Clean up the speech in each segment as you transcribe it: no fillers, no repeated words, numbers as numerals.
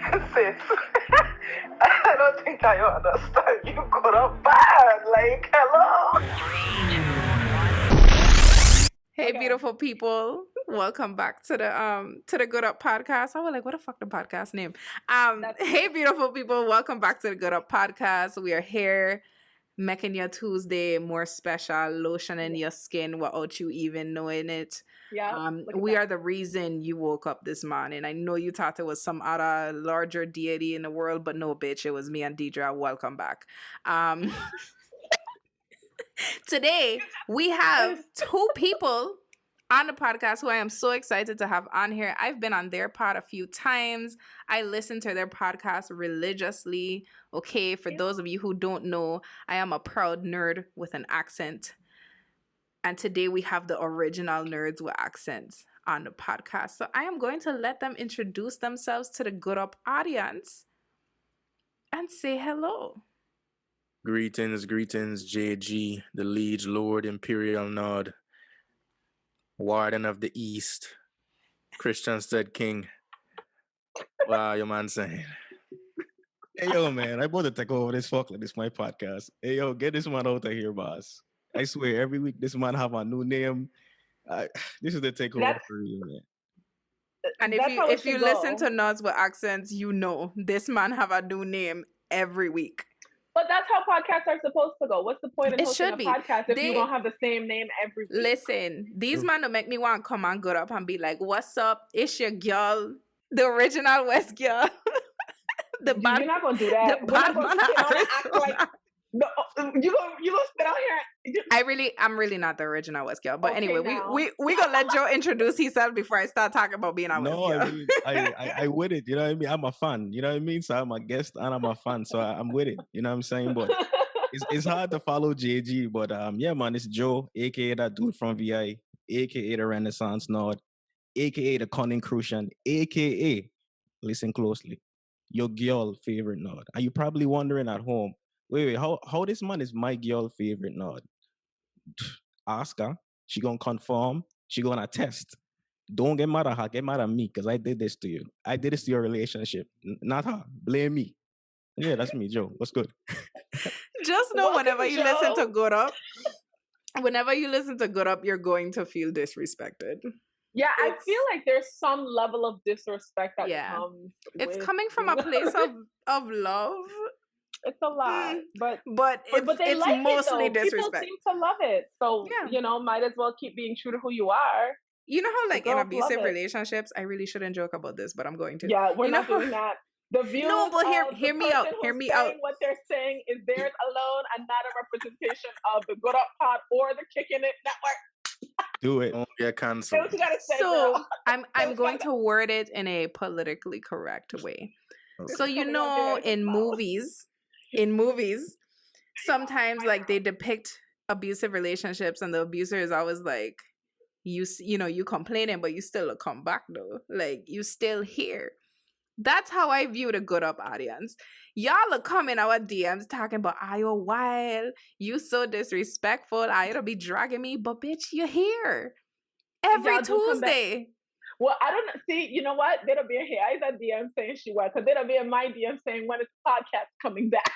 Sis, I don't think I understand. You got up bad. Like, hello. Hey, Okay. beautiful people! Welcome back to the Good Up podcast. I was like, what the fuck the podcast name? Hey, beautiful people! Welcome back to the Good Up podcast. We are here making your Tuesday more special, lotioning your skin without you even knowing it. Yeah. We are the reason you woke up this morning. I know you thought it was some other larger deity in the world, but no, bitch, it was me and Deidre. Welcome back. Today we have two people on the podcast who I am so excited to have on here. I've been on their pod a few times. I listen to their podcast religiously. Okay, for those of you who don't know, I am a proud nerd with an accent. And today we have the original nerds with accents on the podcast. So I am going to let them introduce themselves to the Good Up audience and say hello. Greetings, JG, the Liege Lord Imperial Nod, Warden of the East, Christian Stud King. Wow, your man saying. Hey, yo, man, I about to take over this fuck like this my podcast. Hey, yo, get this man out of here, boss. I swear, every week this man have a new name. This is the takeover for real, man. And if you listen to Nods with accents, you know this man have a new name every week. But that's how podcasts are supposed to go. What's the point in hosting a podcast if you don't have the same name every week? Listen, these men will make me want to come on Good Up and be like, what's up? It's your girl, the original West girl. You're not going to do that. We're not going to act like... No, you gonna sit out here. I'm really not the original West girl, but okay, anyway, we gonna let Joe introduce himself before I start talking about being a West girl. I mean, I with it. You know what I mean? I'm a fan. You know what I mean? So I'm a guest and I'm a fan. So I'm with it. You know what I'm saying? But it's hard to follow JG. But yeah, man, it's Joe, aka that dude from VI, aka the Renaissance Nod, aka the Cunning Crucian, aka listen closely, your girl favorite Nod. And you're probably wondering at home. Wait, how this man is my girl favorite Nod? Ask her. She gonna confirm. She gonna attest. Don't get mad at her. Get mad at me because I did this to you. I did this to your relationship. Not her. Blame me. Yeah, that's me, Joe. What's good? Just know whenever you listen to Good Up, you're going to feel disrespected. Yeah, I feel like there's some level of disrespect that comes. It's coming from a place of love. It's a lot, but it's like mostly People disrespect. seem to love it, so might as well keep being true to who you are. You know how, like in abusive relationships, I really shouldn't joke about this, but I'm going to. Yeah, we're not doing that. The views hear me out. Hear me out. What they're saying is theirs alone and not a representation of the Good Up Pod or the Kicking It Network. Do it. Don't get canceled. What you gotta say, so girl. I'm going to word it in a politically correct way. Okay. So in movies, sometimes like they depict abusive relationships and the abuser is always like, you complaining, but you still come back though. Like you still here. That's how I view the Good Up audience. Y'all are coming our DMs talking about, are you wild? You so disrespectful. I ought to be dragging me, but bitch, you're here every Tuesday. Well, I don't see. You know what? They don't be in here. I said DM saying she was, because they don't be in my DM saying when is the podcast coming back.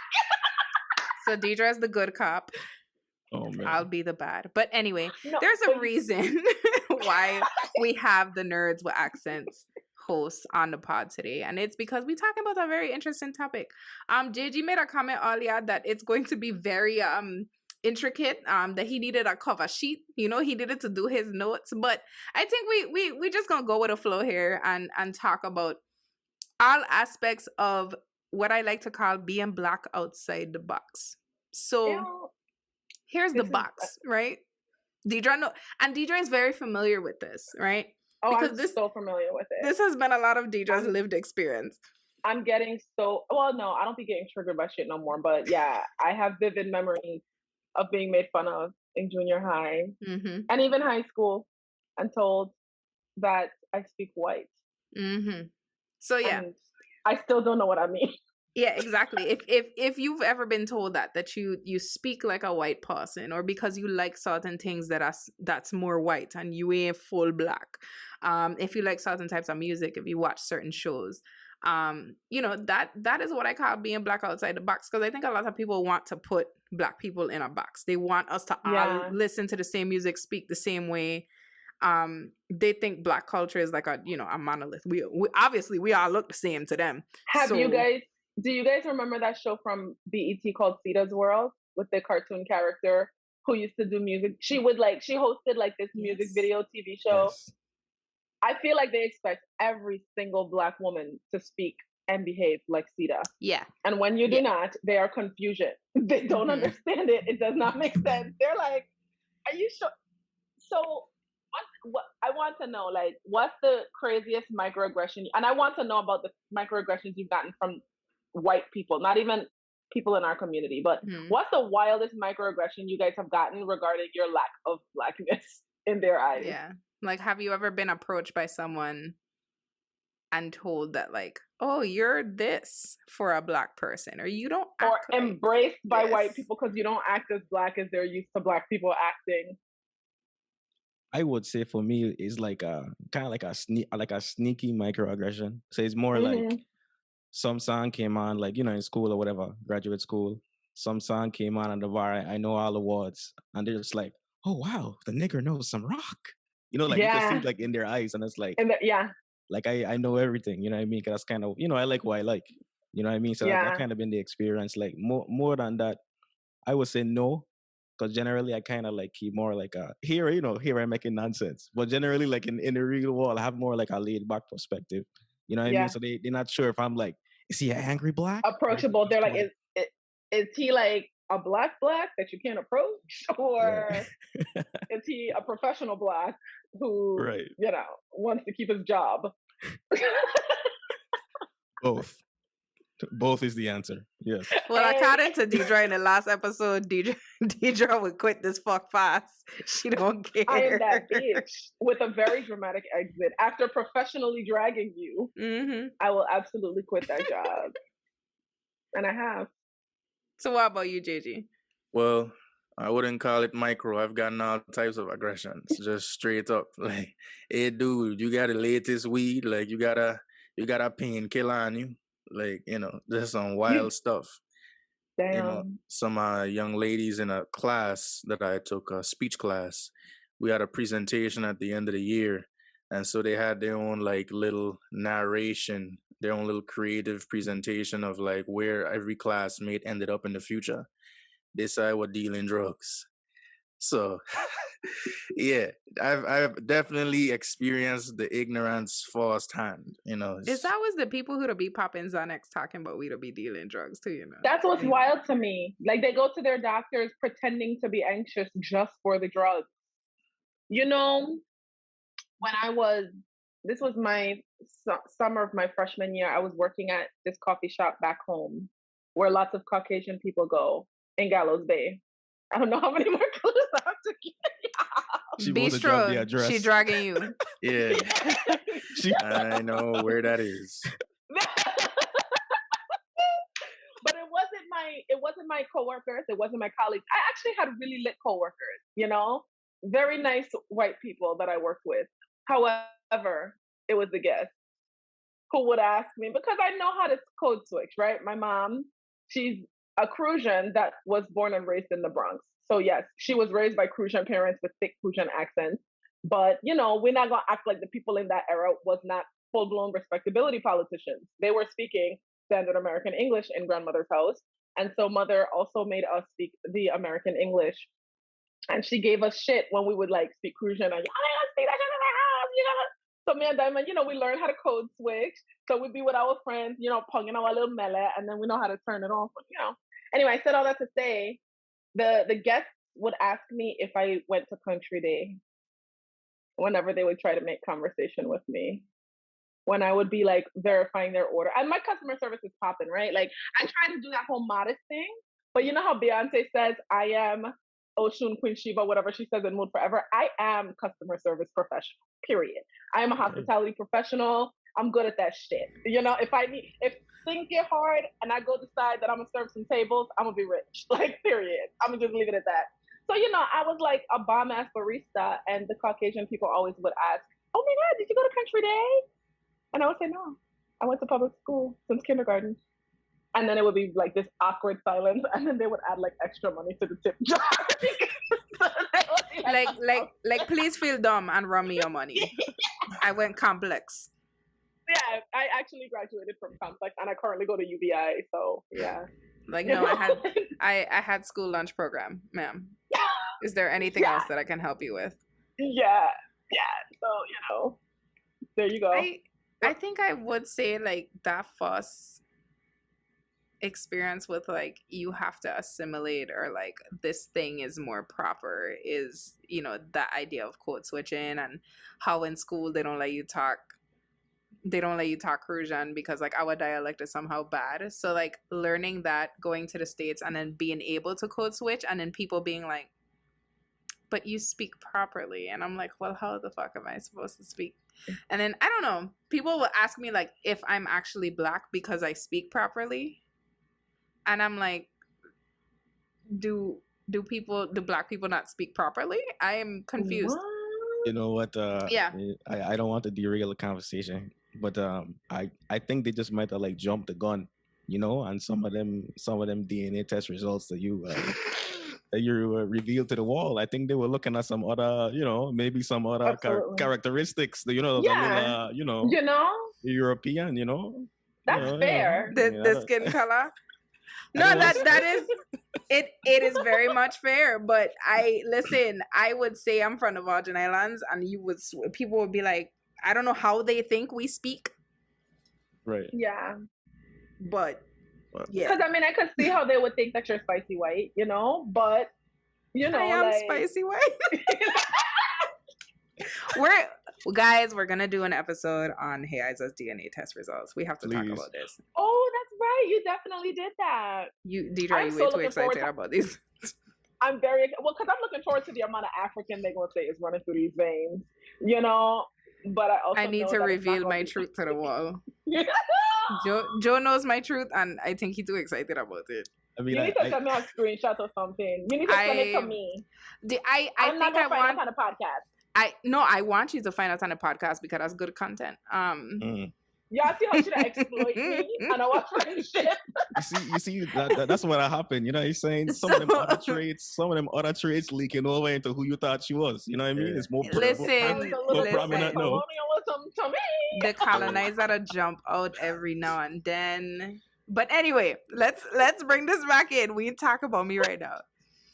So Deidre's the good cop. Oh man, I'll be the bad. But anyway, there's a reason why we have the Nerds with Accents hosts on the pod today, and it's because we're talking about a very interesting topic. JG made a comment earlier that it's going to be very intricate, that he needed a cover sheet, he needed to do his notes, but I think we just gonna go with the flow here and talk about all aspects of what I like to call being Black outside the box. So here's the box, right? Deidre is very familiar with this, right? Oh, because I'm so familiar with it. This has been a lot of Deidre's lived experience. I'm getting no, I don't be getting triggered by shit no more, but yeah, I have vivid memories of being made fun of in junior high and even high school and told that I speak white. So yeah, and I still don't know what I mean. Yeah, exactly. If you've ever been told that you speak like a white person, or because you like certain things that's more white and you ain't full Black, if you like certain types of music, if you watch certain shows, You know, that is what I call being Black outside the box, because I think a lot of people want to put Black people in a box. They want us to all listen to the same music, speak the same way. They think Black culture is like a monolith. We obviously we all look the same to them. Do you guys remember that show from BET called Sita's World with the cartoon character who used to do music? She hosted like this music video TV show. Yes. I feel like they expect every single Black woman to speak and behave like Sita. Yeah. And when you do not, they are confusion. They don't understand it. It does not make sense. They're like, are you sure? So what I want to know, like, what's the craziest microaggression? And I want to know about the microaggressions you've gotten from white people, not even people in our community, but what's the wildest microaggression you guys have gotten regarding your lack of Blackness in their eyes? Yeah. Like, have you ever been approached by someone and told that, like, oh, you're this for a Black person, or you don't act or embraced by white people because you don't act as Black as they're used to Black people acting? I would say for me, it's like a kind of like a sneaky microaggression. So it's more like some song came on, like, you know, in school or whatever, graduate school. Some song came on the bar. I know all the words, and they're just like, "Oh wow, the nigger knows some rock." You know, like you can see like in their eyes, and it's like, like I know everything. You know what I mean? Because that's kind of, you know, I like what I like. You know what I mean? So that kind of been the experience. Like more than that, I would say no. Because generally, I kind of like keep more like here I'm making nonsense. But generally, like in the real world, I have more like a laid back perspective. You know what I mean? So they're not sure if I'm like, is he an angry Black? Approachable. They're like, is he like a Black that you can't approach? Or is he a professional Black who, you know, wants to keep his job? Both is the answer. Yes. Well, I caught into Deidre in the last episode. Deidre would quit this fuck fast. She don't care. I am that bitch with a very dramatic exit. After professionally dragging you, I will absolutely quit that job. And I have. So what about you, JG? Well, I wouldn't call it micro. I've gotten all types of aggressions, just straight up. Like, hey, dude, you got the latest weed? Like, you got a painkiller on you? Like, you know, just some wild stuff. Damn. You know, some young ladies in a class that I took, a speech class, we had a presentation at the end of the year. And so they had their own like little narration, their own little creative presentation of like where every classmate ended up in the future. They said I was dealing drugs. So, yeah, I've definitely experienced the ignorance firsthand. You know, it's always the people who to be popping Xanax talking about we to be dealing drugs too. You know, that's what's wild to me. Like they go to their doctors pretending to be anxious just for the drugs. You know, when this was my summer of my freshman year, I was working at this coffee shop back home where lots of Caucasian people go in Gallows Bay. I don't know how many more clues I have to give. Bistro, she dragging you. Yeah. I know where that is. But it wasn't my coworkers, it wasn't my colleagues. I actually had really lit coworkers, you know? Very nice white people that I worked with. However, it was the guests who would ask me, because I know how to code switch, right? My mom, she's a Crucian that was born and raised in the Bronx. So yes, she was raised by Crucian parents with thick Crucian accents. But, you know, we're not going to act like the people in that era was not full-blown respectability politicians. They were speaking standard American English in grandmother's house. And so mother also made us speak the American English. And she gave us shit when we would like speak Crucian. And, speak that shit in my house, you know? So me and Diamond, you know, we learned how to code switch. So we'd be with our friends, you know, ponging our little mele, and then we know how to turn it on, you know. Anyway, I said all that to say, the guests would ask me if I went to Country Day whenever they would try to make conversation with me. When I would be like verifying their order. And my customer service is popping, right? Like I try to do that whole modest thing. But you know how Beyonce says, I am Oshun Queen Shiva, whatever she says in Mood Forever. I am customer service professional, period. I am a hospitality professional. I'm good at that shit. You know, if things get hard and I go decide that I'm gonna serve some tables, I'm gonna be rich. Like, period. I'm gonna just leave it at that. So, you know, I was like a bomb ass barista, and the Caucasian people always would ask, oh my God, did you go to Country Day? And I would say no. I went to public school since kindergarten. And then it would be like this awkward silence, and then they would add like extra money to the tip jar. like, please feel dumb and run me your money. I went complex. Yeah, I actually graduated from complex, and I currently go to UBI. So yeah. Like, no, I had school lunch program, ma'am. Is there anything else that I can help you with? Yeah. So there you go. I think I would say like that first experience with like you have to assimilate or like this thing is more proper is that idea of code switching and how in school they don't let you talk Krusian because like our dialect is somehow bad. So like learning that, going to the States and then being able to code switch and then people being like, but you speak properly, and I'm like, well, how the fuck am I supposed to speak? And then I don't know, people will ask me like if I'm actually Black because I speak properly. And I'm like, do Black people not speak properly? I am confused. What? You know what? Yeah. I don't want to derail the conversation, but I think they just might have like jumped the gun, and some of them DNA test results that you revealed to the wall. I think they were looking at some other, maybe some other characteristics. Yeah. European. That's fair. The skin color. No, that is it is very much fair, but I would say I'm from the Virgin Islands and people would be like, I don't know how they think we speak. Right. Yeah. But yeah. Because I mean I could see how they would think that you're spicy white, but I am like... spicy white. We're gonna do an episode on Hey Isa's DNA test results. We have to talk about this. Oh, that's right. You definitely did that. Deidre, are you way too excited about these? I'm very because I'm looking forward to the amount of African they're gonna say is running through these veins. But I need to reveal my truth to the wall. Joe knows my truth, and I think he's too excited about it. I mean, you need to send me a screenshot or something. You need to send it to me. I'm not gonna find out on a podcast. I want you to find out on a podcast because that's good content. Y'all see how she exploit me and our friendship. You see that's what happened. He's saying some of them other traits leaking over into who you thought she was. You know what I mean? It's more prominent now. The colonizer to jump out every now and then. But anyway, let's bring this back in. We talk about me right now.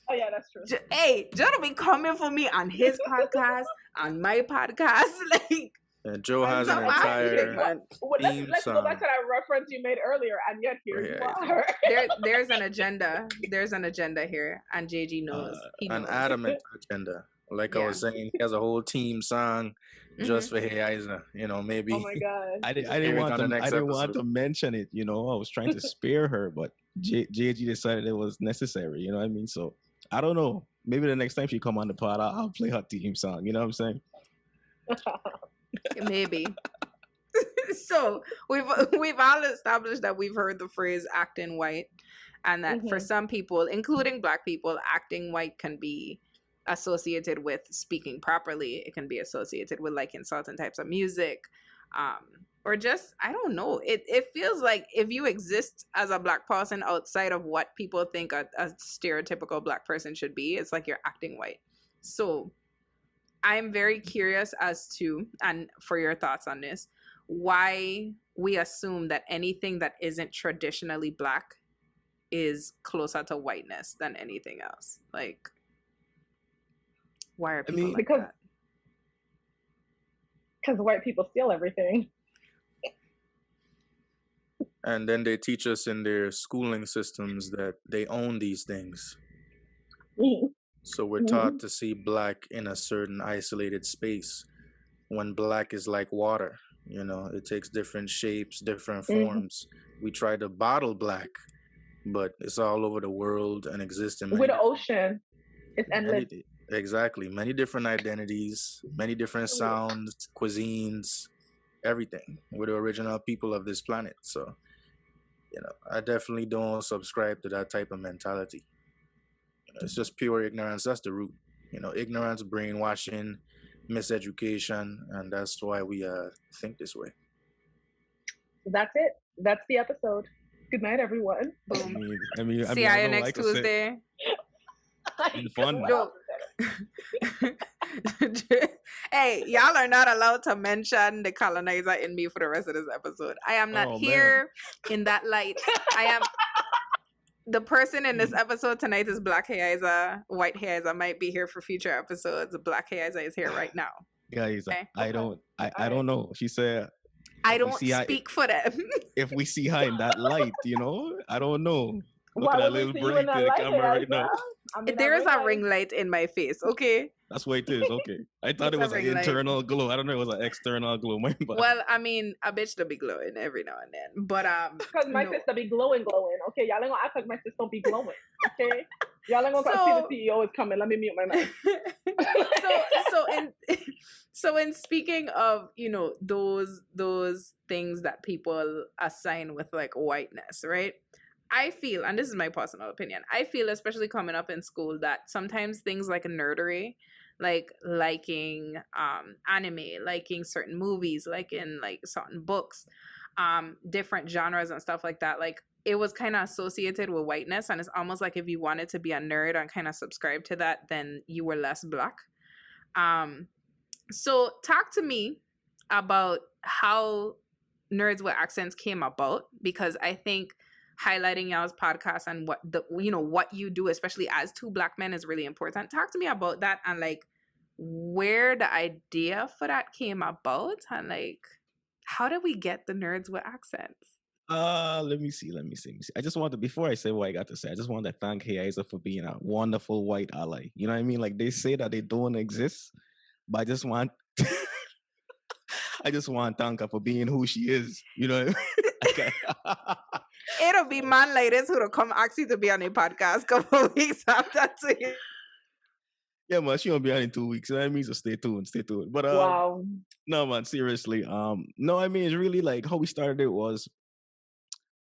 Oh yeah, that's true. Hey, Joe will be coming for me on his podcast, on my podcast. Like, Joe has an entire let's go back to that reference you made earlier, and yet here you are. There's an agenda. There's an agenda here, and JG knows. An adamant agenda. Like I was saying, he has a whole team song just for Hey Isa. Maybe. Oh my god. I didn't want to mention it. I was trying to spare her, but JG decided it was necessary. You know what I mean? So I don't know. Maybe the next time she come on the pod, I'll play her theme song. You know what I'm saying? Maybe. So we've all established that we've heard the phrase acting white, and that for some people, including Black people, acting white can be associated with speaking properly. It can be associated with liking certain types of music, or just, I don't know. It feels like if you exist as a Black person outside of what people think a stereotypical Black person should be, it's like you're acting white. So I'm very curious as to, and for your thoughts on this, why we assume that anything that isn't traditionally Black is closer to whiteness than anything else. Like, why are people like that? Because white people steal everything. And then they teach us in their schooling systems that they own these things. So we're taught to see Black in a certain isolated space, when Black is like water. It takes different shapes, different forms. We try to bottle Black, but it's all over the world and exists in with the ocean. It's endless. Exactly. Many different identities, many different sounds, cuisines, everything. We're the original people of this planet. So, I definitely don't subscribe to that type of mentality. It's just pure ignorance. That's the root. Ignorance, brainwashing, miseducation, and that's why we think this way. that's it. That's the episode. Good night, everyone. See you next Tuesday. Been fun. No. Hey, y'all are not allowed to mention the colonizer in me for the rest of this episode. I am not here in that light. I am the person in this episode tonight is Black Heiza. White Heiza might be here for future episodes. Black Heiza is here right now. Guys, okay? I don't know. She said I don't speak for them. If we see her in that light, I don't know. Look at that little break to the camera right now. There is a ring light in my face, okay? That's what it is, okay. I thought it was an internal glow. I don't know, it was an external glow. Well, I mean, a bitch to be glowing every now and then. But because my sister be glowing. Okay, y'all ain't gonna act like my sister don't be glowing. Okay? Y'all ain't gonna see the CEO is coming. Let me mute my mic. So in speaking of, those things that people assign with like whiteness, right? I feel, and this is my personal opinion, I feel, especially coming up in school, that sometimes things like nerdery, like liking anime, liking certain movies, liking like certain books, different genres and stuff like that, like it was kind of associated with whiteness, and it's almost like if you wanted to be a nerd and kind of subscribe to that, then you were less Black. So talk to me about how Nerds with Accents came about, because I think highlighting y'all's podcast and what you do, especially as two Black men, is really important. Talk to me about that and like where the idea for that came about, and like how did we get the Nerds with Accents? Let me see. I just want to, before I say what I got to say, I just want to thank Heiza for being a wonderful white ally. You know what I mean? Like they say that they don't exist, but I just want to thank her for being who she is. You know what I mean? It'll be man like this who'll come ask you to be on a podcast a couple of weeks after too. Yeah, man, she won't be on in 2 weeks. You know what I mean? So stay tuned. But wow. No, man, seriously. No, I mean, it's really like how we started it was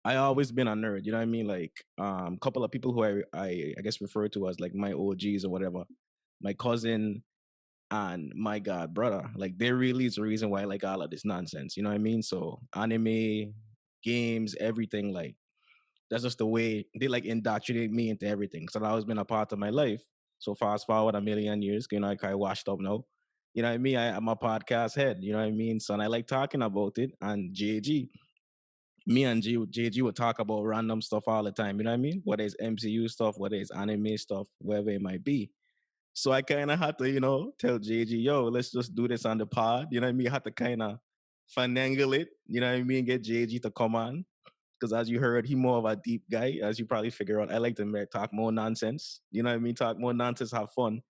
I always been a nerd, you know what I mean? Like a couple of people who I guess refer to as like my OGs or whatever. My cousin and my god brother, like they really is the reason why I like all of this nonsense, you know what I mean? So anime, games, everything, like that's just the way they like indoctrinate me into everything. So that always been a part of my life. So fast forward a million years, I washed up now. You know what I mean? I'm a podcast head, you know what I mean? So and I like talking about it. And me and JG would talk about random stuff all the time, you know what I mean? Whether it's MCU stuff, whether it's anime stuff, wherever it might be. So I kind of had to, tell JG, yo, let's just do this on the pod. You know what I mean? I had to kind of finagle it, you know what I mean? Get JG to come on. Because as you heard, he more of a deep guy, as you probably figure out. I like to talk more nonsense. You know what I mean? Talk more nonsense, have fun.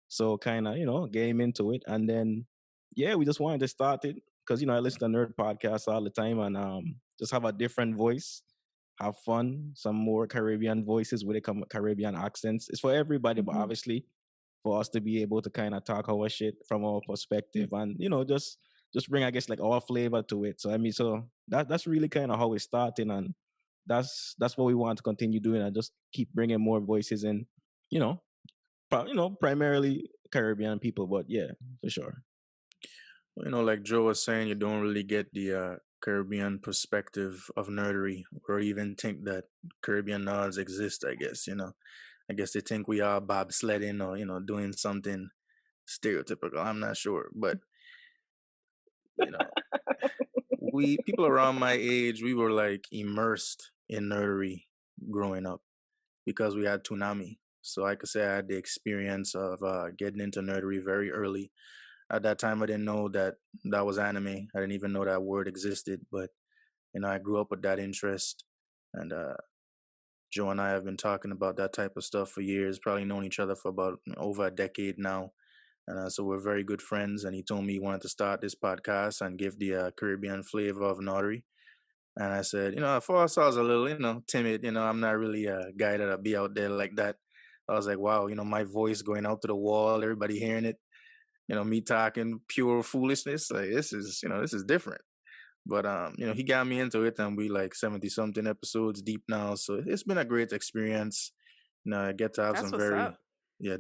So kind of, get him into it. And then, yeah, we just wanted to start it. Because, I listen to nerd podcasts all the time and just have a different voice, have fun, some more Caribbean voices with Caribbean accents. It's for everybody, but obviously for us to be able to kind of talk our shit from our perspective and, just bring, I guess, like our flavor to it. So, I mean, so that's really kind of how it started. And that's what we want to continue doing and just keep bringing more voices in, primarily Caribbean people, but yeah, for sure. Like Joe was saying, you don't really get the Caribbean perspective of nerdery, or even think that Caribbean nerds exist, I guess, I guess they think we are bobsledding or, doing something stereotypical. I'm not sure. But, people around my age, we were like immersed in nerdery growing up because we had Toonami. So I could say I had the experience of getting into nerdery very early. At that time, I didn't know that was anime. I didn't even know that word existed. But, I grew up with that interest. And Joe and I have been talking about that type of stuff for years, probably known each other for about over a decade now. And so we're very good friends. And he told me he wanted to start this podcast and give the Caribbean flavor of nerdery. And I said, at first I was a little, timid. I'm not really a guy that'll be out there like that. I was like, wow, my voice going out to the wall, everybody hearing it. Me talking pure foolishness, like this is different. But he got me into it, and we like 70 something episodes deep now. So it's been a great experience. I get to have That's some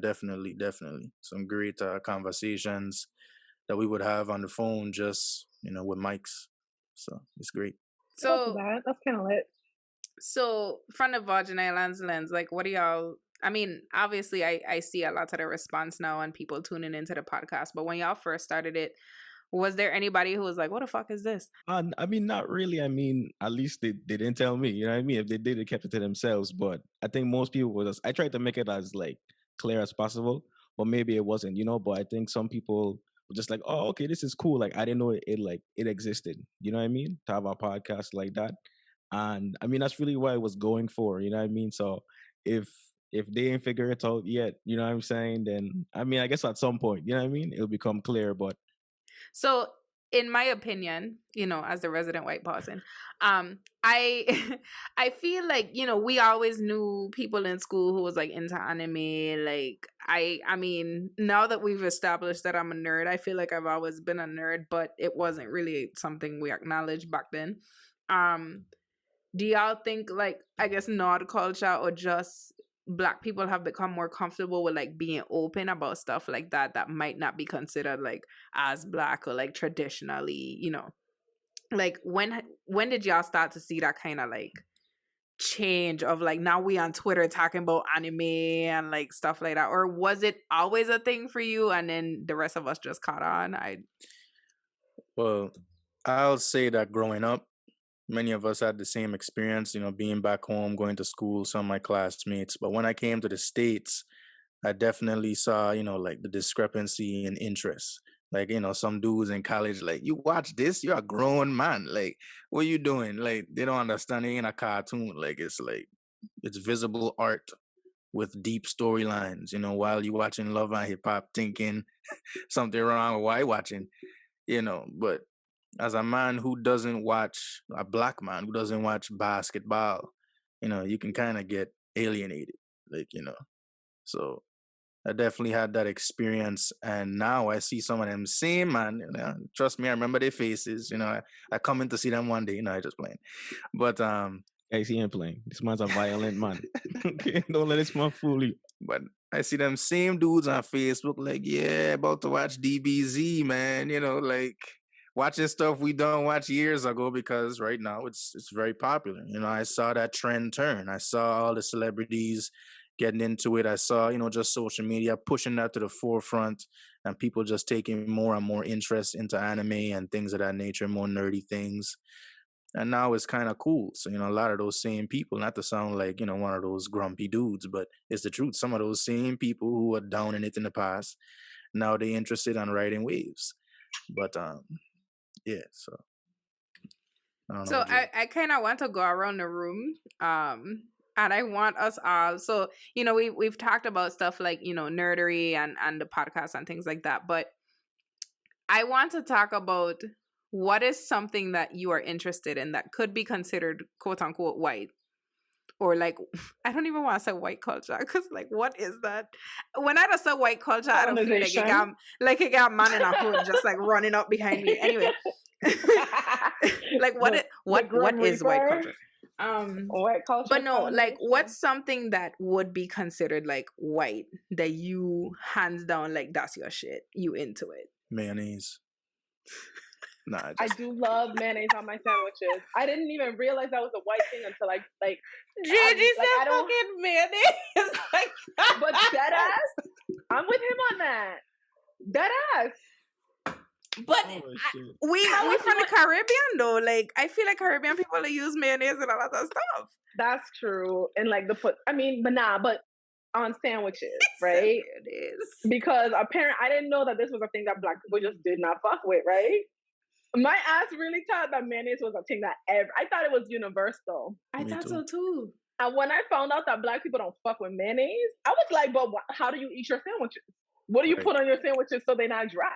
definitely some great conversations that we would have on the phone, just with mics. So it's great. So that's kind of lit. So from the Vaginal Lens, like, what do y'all? I mean, obviously, I see a lot of the response now and people tuning into the podcast. But when y'all first started it, was there anybody who was like, "What the fuck is this?" I mean, not really. I mean, at least they didn't tell me. You know what I mean? If they did, they kept it to themselves. But I think most people were just. I tried to make it as like clear as possible, but maybe it wasn't. You know. But I think some people were just like, "Oh, okay, this is cool." Like I didn't know it existed. You know what I mean? To have a podcast like that, and I mean that's really what I was going for. You know what I mean? So if they didn't figure it out yet, you know what I'm saying? Then I mean, I guess at some point, you know what I mean, it'll become clear. But so, in my opinion, as the resident white person, I I feel like we always knew people in school who was like into anime. Like I mean, now that we've established that I'm a nerd, I feel like I've always been a nerd, but it wasn't really something we acknowledged back then. Do y'all think, like, I guess nerd culture or just Black people have become more comfortable with like being open about stuff like that might not be considered like as Black or like traditionally, like when did y'all start to see that kind of like change of like now we on Twitter talking about anime and like stuff like that, or was it always a thing for you and then the rest of us just caught on? Well, I'll say that growing up, many of us had the same experience, being back home, going to school, some of my classmates. But when I came to the States, I definitely saw, like the discrepancy in interest. Like, some dudes in college, like, you watch this, you're a grown man. Like, what are you doing? Like, they don't understand it ain't a cartoon. Like, it's visible art with deep storylines, while you watching Love and Hip Hop thinking something wrong with why you watching, but as a man who doesn't watch, a Black man who doesn't watch basketball, you can kind of get alienated, like, so I definitely had that experience. And now I see some of them same man, trust me, I remember their faces, I come in to see them one day, I just playing. But I see him playing. This man's a violent man. Okay, don't let this man fool you. But I see them same dudes on Facebook, like, yeah, about to watch DBZ, man, like watching stuff we don't watch years ago because right now it's very popular. I saw that trend turn. I saw all the celebrities getting into it. I saw, just social media pushing that to the forefront and people just taking more and more interest into anime and things of that nature, more nerdy things. And now it's kind of cool. So, a lot of those same people, not to sound like, one of those grumpy dudes, but it's the truth. Some of those same people who were down in it in the past, now they interested in riding waves. But yeah, so I don't know. So I kind of want to go around the room, and I want us all. So we've talked about stuff like nerdery and the podcast and things like that, but I want to talk about what is something that you are interested in that could be considered quote unquote white. Or like, I don't even want to say white culture because like, what is that? When I just say white culture, I don't feel like it got man in a hood just like running up behind me. Anyway, like what is white culture? White culture. But no, like what's something that would be considered like white that you hands down like that's your shit, you into it? Mayonnaise. Nah, I do love mayonnaise on my sandwiches. I didn't even realize that was a white thing until like Gigi said fucking mayonnaise. Like, but dead ass, I'm with him on that. Dead ass. But we from the Caribbean though. Like I feel like Caribbean people use mayonnaise and a lot of stuff. That's true. And like but on sandwiches, right? It is. Because apparently I didn't know that this was a thing that Black people just did not fuck with, right? My ass really thought that mayonnaise was a thing that I thought it was universal. I thought so too. And when I found out that Black people don't fuck with mayonnaise, I was like, but how do you eat your sandwiches? What do you put on your sandwiches so they're not dry?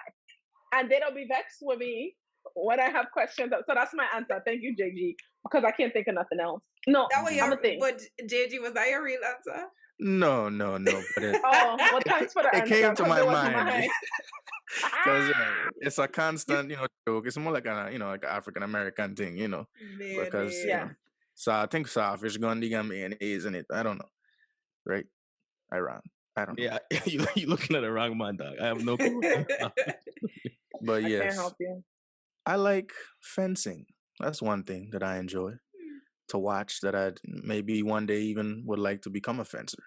And they don't be vexed with me when I have questions. So that's my answer. Thank you, JG, because I can't think of nothing else. No, that was your thing. But JG, was that your real answer? No. But well, thanks for the answer. It came to my mind. Because it's a constant, joke. It's more like like an African American thing, because so I think Sawfish gonna get mayonnaise in it. I don't know, right? I don't know. Yeah, you looking at the wrong man, dog. I have no clue. But yes, I can't help you. I like fencing. That's one thing that I enjoy to watch, that I maybe one day even would like to become a fencer.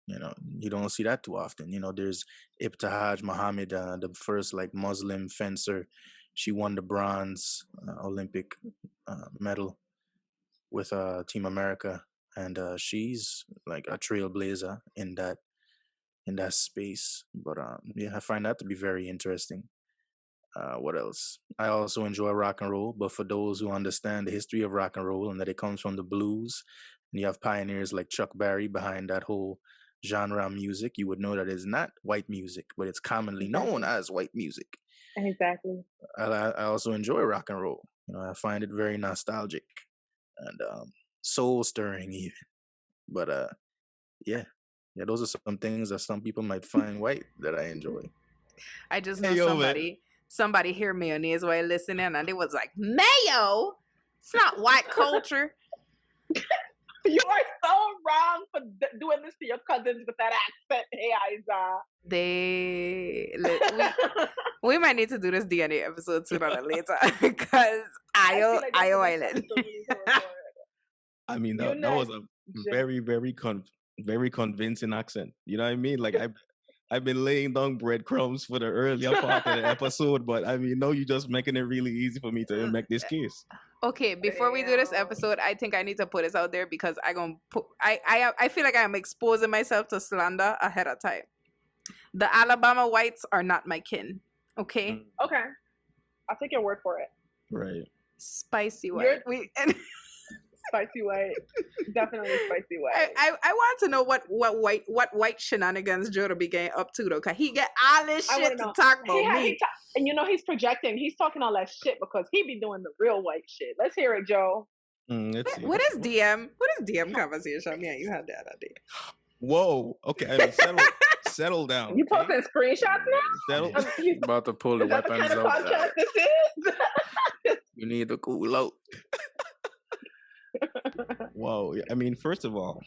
You don't see that too often. There's Ibtihaj Muhammad, the first like Muslim fencer. She won the bronze Olympic medal with Team America, and she's like a trailblazer in that space. But yeah, I find that to be very interesting. What else? I also enjoy rock and roll, but for those who understand the history of rock and roll and that it comes from the blues, and you have pioneers like Chuck Berry behind that whole genre of music, you would know that it's not white music, but it's commonly known as white music. Exactly. I also enjoy rock and roll. I find it very nostalgic and soul stirring even. But yeah, those are some things that some people might find white that I enjoy. I just know somebody hear mayonnaise while listening, and it was like, mayo? It's not white culture. You are so wrong for doing this to your cousins with that accent. Hey, Isa. We might need to do this DNA episode sooner or later because Io Island. I mean, that was a very, very, very convincing accent. You know what I mean? Like I've been laying down breadcrumbs for the earlier part of the episode, but I mean, no, you're just making it really easy for me to make this case. Okay, before we do this episode, I think I need to put this out there because I feel like I'm exposing myself to slander ahead of time. The Alabama whites are not my kin. Okay. Okay, I'll take your word for it. Right. Spicy white. Spicy white, definitely spicy white. I want to know what white shenanigans Joe be getting up to though, cause he get all this shit to talk about me. And he's projecting. He's talking all that shit because he be doing the real white shit. Let's hear it, Joe. What is DM? What is DM conversation? Yeah, you had that idea. Whoa. Okay, I mean, settle down. You posting screenshots now? He's about to pull the weapons out. This is? You need to cool out. Whoa. I mean, first of all,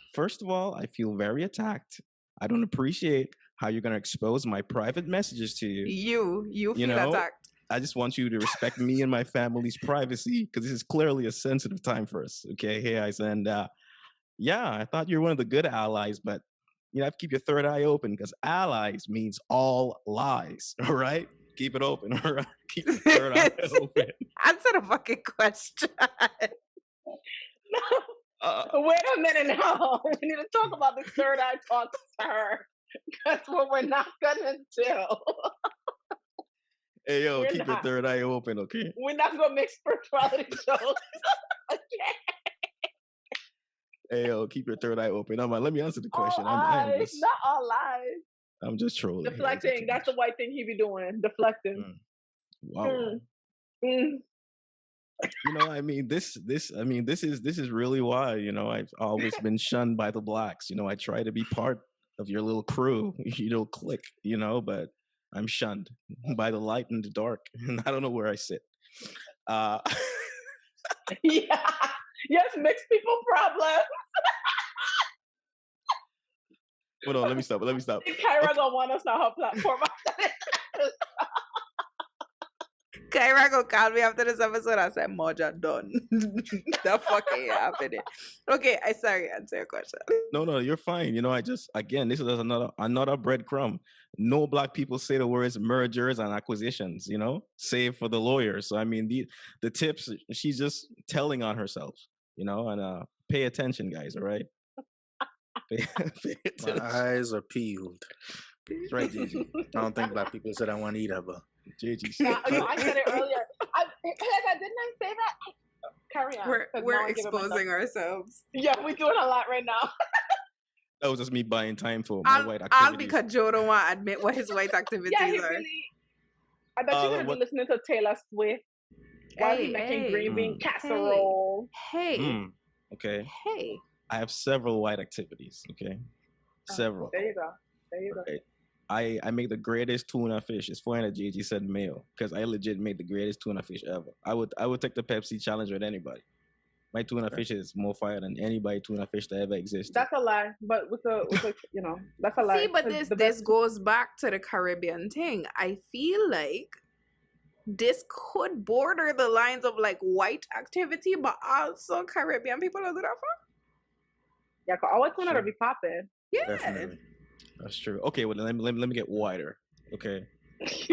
I feel very attacked. I don't appreciate how you're going to expose my private messages to you. You feel attacked. I just want you to respect me and my family's privacy because this is clearly a sensitive time for us. Okay. Hey, guys. And yeah, I thought you were one of the good allies, but you have to keep your third eye open because allies means all lies. All right. Keep it open. All right. Keep your third eye open. Answer the fucking question. Wait a minute now. We need to talk about this third eye talk to her. That's what we're not gonna do. Hey yo, keep your third eye open, okay? We're not gonna make spirituality jokes. Okay. Hey yo, keep your third eye open. Let me answer the question. Not all lies. I'm just trolling. Deflecting. That's the white thing he be doing. Deflecting. Wow. I mean, this is really why, I've always been shunned by the blacks. I try to be part of your little crew, clique, but I'm shunned by the light and the dark, and I don't know where I sit. Yeah. Yes, mixed people problem. Hold on, let me stop. Kyra gonna want us on her platform. Kyra go call me after this episode. I said, Moja done. The fuck ain't happening. Okay, sorry, answer your question. No, you're fine. This is another breadcrumb. No black people say the words mergers and acquisitions, save for the lawyers. So I mean, the tips, she's just telling on herself, and pay attention, guys, all right? Pay attention. My eyes are peeled. That's right, Gigi. I don't think black people said I want to eat ever. Gigi. I said it earlier. Didn't I say that? Carry on. We're exposing ourselves. Yeah, we're doing a lot right now. That was just me buying time for my white activities. All because Joe don't want to admit what his white activities are. Really, I bet you're going to be listening to Taylor Swift while he's making green bean casserole. Hey. Okay. Hey. I have several white activities, okay? Several. There you go. Right. I make the greatest tuna fish. It's funny that JG said male because I legit make the greatest tuna fish ever. I would take the Pepsi challenge with anybody. My tuna fish is more fire than anybody tuna fish that ever existed. That's a lie, but with a that's a lie. See, but this goes back to the Caribbean thing. I feel like this could border the lines of like white activity, but also Caribbean people are there for. Yeah, cause always wanted to be popping. Yeah, Definitely. That's true. Okay, well let me get wider. Okay,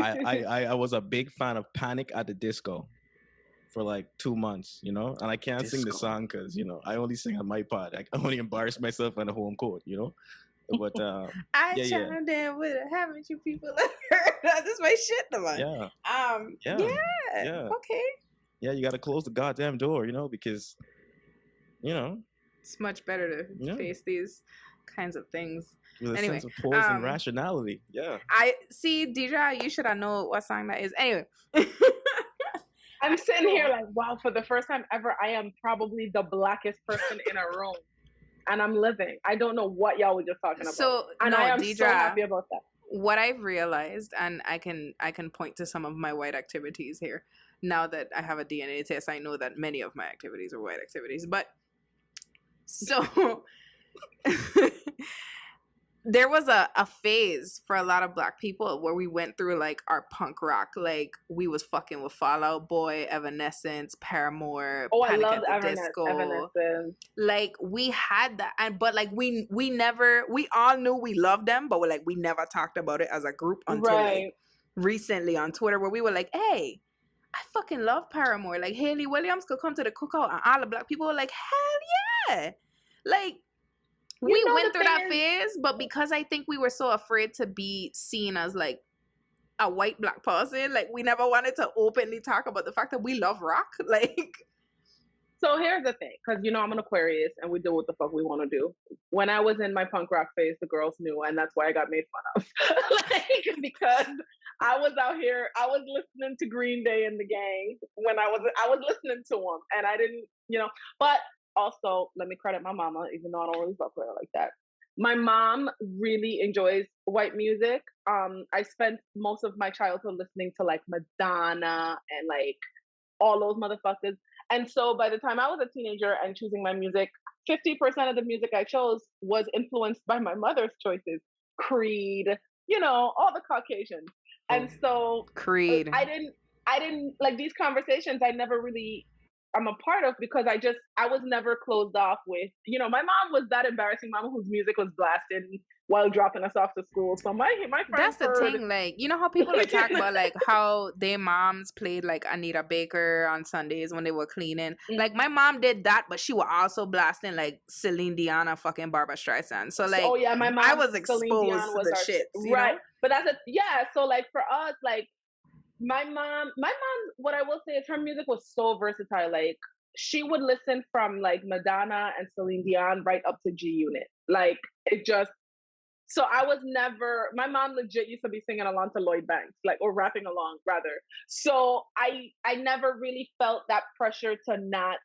I was a big fan of Panic at the Disco for like 2 months, you know, and I can't sing the song because you know I only sing on my pod. I only embarrass myself on the home court, you know. But I chimed in with it. Haven't you people heard? This is my shit, the man. Yeah. Okay. Yeah, you got to close the goddamn door, you know, because you know it's much better to face these kinds of things with a sense of poise and rationality. Yeah. I see, Deidre, you should have known what song that is. Anyway. I'm sitting here like, wow, for the first time ever, I am probably the blackest person in a room. And I'm living. I don't know what y'all were just talking about. And I am Deidre, so happy about that. What I've realized, and I can point to some of my white activities here. Now that I have a DNA test, I know that many of my activities are white activities. But so there was a phase for a lot of Black people where we went through like our punk rock, like we was fucking with Fall Out Boy, Evanescence, Paramore, Panic at the Disco. Evanescence. Like we had that, but like we all knew we loved them, but we never talked about it as a group until like recently on Twitter, where we were like, hey, I fucking love Paramore. Like Hayley Williams could come to the cookout, and all the Black people were like, hell yeah, like. We went through that phase, but because I think we were so afraid to be seen as like a white Black person, like we never wanted to openly talk about the fact that we love rock. Like, so here's the thing, because you know I'm an Aquarius and we do what the fuck we want to do. When I was in my punk rock phase, the girls knew, and that's why I got made fun of. Like, because I was out here, I was listening to Green Day and the Gang when I was listening to them, and I didn't, you know, but. Also, let me credit my mama, even though I don't really fuck with her like that. My mom really enjoys white music. I spent most of my childhood listening to like Madonna and like all those motherfuckers. And so by the time I was a teenager and choosing my music, 50% of the music I chose was influenced by my mother's choices. Creed, you know, all the Caucasians. And so Creed. I didn't like these conversations. I never really I'm a part of because I was never closed off with, you know, my mom was that embarrassing mama whose music was blasted while dropping us off to school. So my friends that's the thing, like, you know how people are talking about like how their moms played like Anita Baker on Sundays when they were cleaning. Like my mom did that, but she was also blasting like Celine Dion, fucking Barbara Streisand. So like, my mom, I was exposed to the shit, right? Know? But so like for us, like. My mom, what I will say is her music was so versatile. Like she would listen from like Madonna and Celine Dion right up to G Unit. Like it just, so I was never, my mom legit used to be singing along to Lloyd Banks, like, or rapping along rather. So I never really felt that pressure to not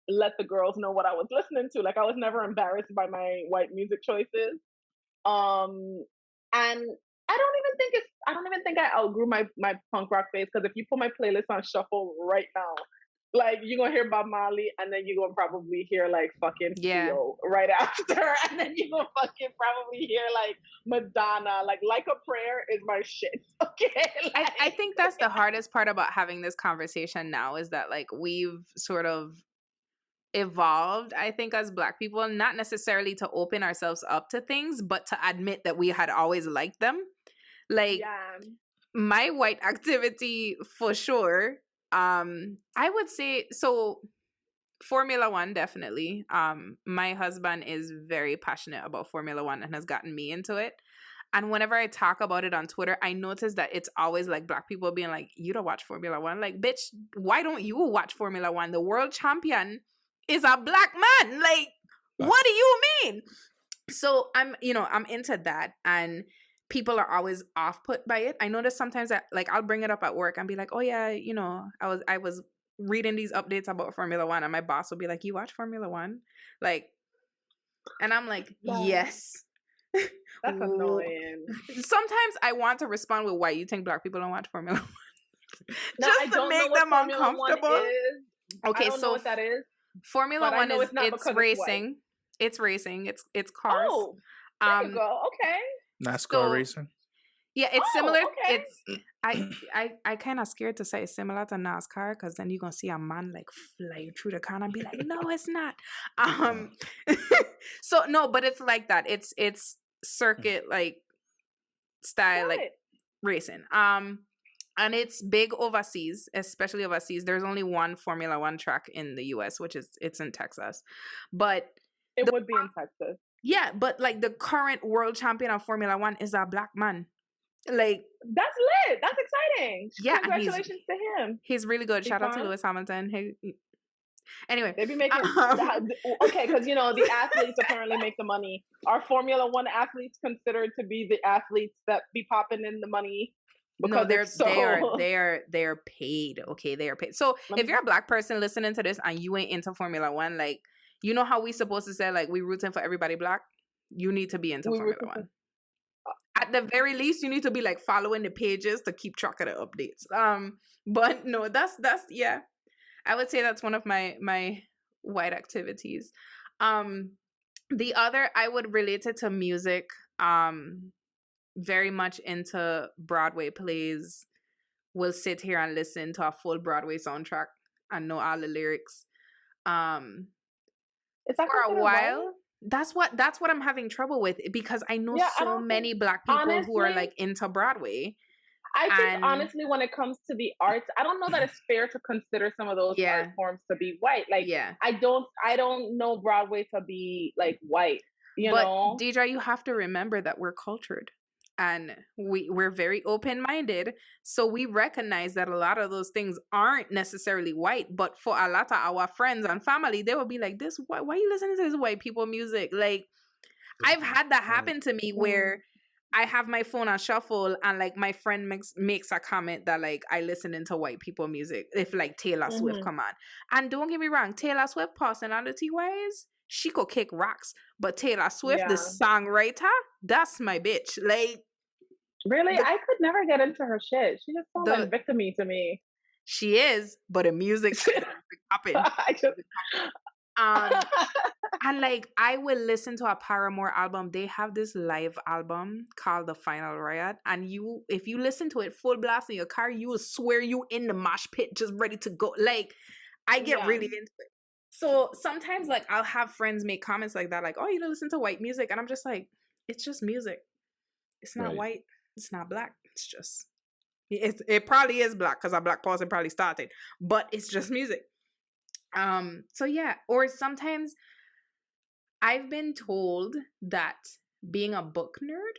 let the girls know what I was listening to. Like I was never embarrassed by my white music choices. And I don't even think I outgrew my punk rock phase, because if you put my playlist on shuffle right now, like you're gonna hear Bob Marley and then you're gonna probably hear like fucking Theo right after, and then you're gonna fucking probably hear like Madonna. Like a Prayer is my shit. Okay. Like, I think that's the hardest part about having this conversation now, is that like we've sort of evolved, I think, as Black people, not necessarily to open ourselves up to things, but to admit that we had always liked them. Like my white activity for sure. I would say so. Formula One, definitely. My husband is very passionate about Formula One and has gotten me into it. And whenever I talk about it on Twitter, I notice that it's always like Black people being like, "You don't watch Formula One?" Like, bitch, why don't you watch Formula One? The world champion is a Black man. Like, what do you mean? So I'm into that, and people are always off put by it. I notice sometimes that like I'll bring it up at work and be like, "Oh yeah, you know, I was reading these updates about Formula One," and my boss will be like, "You watch Formula One?" Like, and I'm like, "Yes." That's annoying. Sometimes I want to respond with, "Why you think Black people don't watch Formula One?" Just to make them uncomfortable. Okay, so know what that is. Formula One is it's racing. It's racing. It's cars. Oh, there you go. Okay. NASCAR racing. Yeah, it's similar. Okay. I kind of scared to say it's similar to NASCAR because then you're gonna see a man like fly through the car and be like, no, it's not. So no, but it's like that. It's circuit like style like racing. And it's big overseas, especially overseas. There's only one Formula One track in the US, which is it's in Texas. But it would be in Texas. Yeah, but like the current world champion of Formula One is a black man. Like that's lit. That's exciting. Yeah, congratulations to him. He's really good. Shout out to Lewis Hamilton. Anyway, they be making okay because you know the athletes apparently make the money. Are Formula One athletes considered to be the athletes that be popping in the money? No, they are paid. Okay, they are paid. So if you're a black person listening to this and you ain't into Formula One, like you know how we supposed to say like we rooting for everybody black? You need to be into Formula One. At the very least, you need to be like following the pages to keep track of the updates. But no, that's yeah. I would say that's one of my white activities. The other I would relate it to music. Very much into Broadway plays. Will sit here and listen to a full Broadway soundtrack and know all the lyrics. Is that for a while? That's what I'm having trouble with because I know so many black people honestly, who are like into Broadway. I think honestly, when it comes to the arts, I don't know that it's fair to consider some of those art forms to be white. Like, I don't know Broadway to be like white. You know, Deidre, you have to remember that we're cultured. And we're very open-minded, so we recognize that a lot of those things aren't necessarily white, but for a lot of our friends and family, they will be like, "This why are you listening to this white people music?" Like, I've had that happen to me where I have my phone on shuffle and like my friend makes a comment that like I listen into white people music if like Taylor Swift come on. And don't get me wrong, Taylor Swift personality-wise, she could kick rocks, but Taylor Swift, the songwriter, that's my bitch. Like, really, I could never get into her shit. She just sounds like victim-y to me. She is, but the music happened. And like I will listen to a Paramore album. They have this live album called The Final Riot, and if you listen to it full blast in your car, you will swear you in the mosh pit, just ready to go. Like, I get really into it. So sometimes like I'll have friends make comments like that, like, "Oh, you don't listen to white music," and I'm just like, it's just music. It's not white. It's not black. It's just it probably is black because a black person probably started, but it's just music. So yeah, or sometimes I've been told that being a book nerd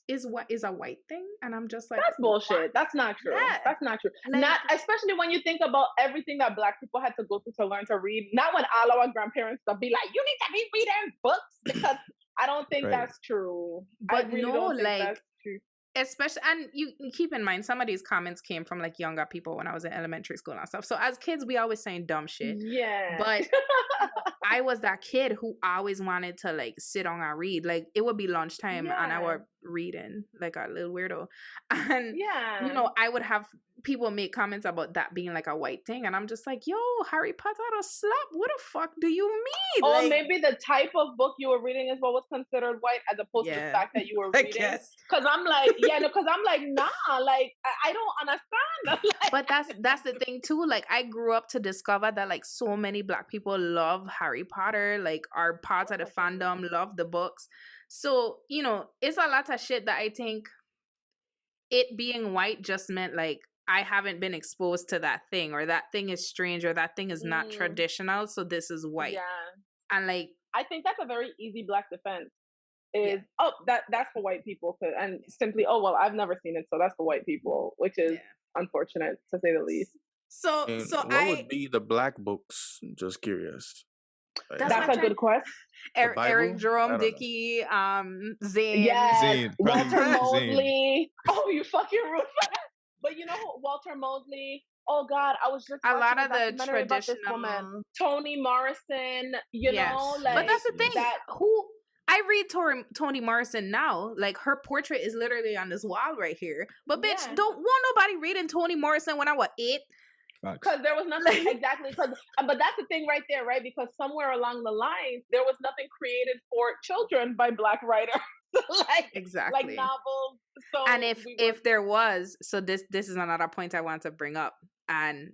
is a white thing, and I'm just like, that's bullshit. What? That's not true. Yeah. That's not true. Like, not especially when you think about everything that black people had to go through to learn to read. Not when all our grandparents would be like, "You need to be reading books," because I don't think that's true. But I really don't think that's true. Especially, and you keep in mind, some of these comments came from like younger people when I was in elementary school and stuff. So as kids, we always saying dumb shit. Yeah. But I was that kid who always wanted to like sit on and read. Like it would be lunchtime and I would reading like a little weirdo. And you know, I would have people make comments about that being like a white thing, and I'm just like, yo, Harry Potter a slap. What the fuck do you mean? Or like, maybe the type of book you were reading is what was considered white, as opposed to the fact that you were reading. Because I'm like, nah, like I don't understand. Like, but that's the thing too. Like I grew up to discover that like so many black people love Harry Potter, like are part of the fandom, love the books. So, you know, it's a lot of shit that I think it being white just meant like I haven't been exposed to that thing, or that thing is strange, or that thing is not traditional, so this is white. Yeah. And like I think that's a very easy black defense. That's for white people, and simply, I've never seen it, so that's for white people, which is unfortunate to say the least. So what would be the black books? Just curious. That's a good question. Eric Jerome Dickey, Zane. Yes, Walter Mosley. Oh, you fucking rude. But you know Walter Mosley. Oh God, I was just a lot of the traditional Toni Morrison. You know, like, but that's the thing. I read Toni Morrison now. Like her portrait is literally on this wall right here. But bitch, don't want nobody reading Toni Morrison when I was 8. Because there was nothing exactly. But that's the thing right there, right? Because somewhere along the line, there was nothing created for children by black writers. Exactly. like novels. So and if there was, so this is another point I want to bring up, and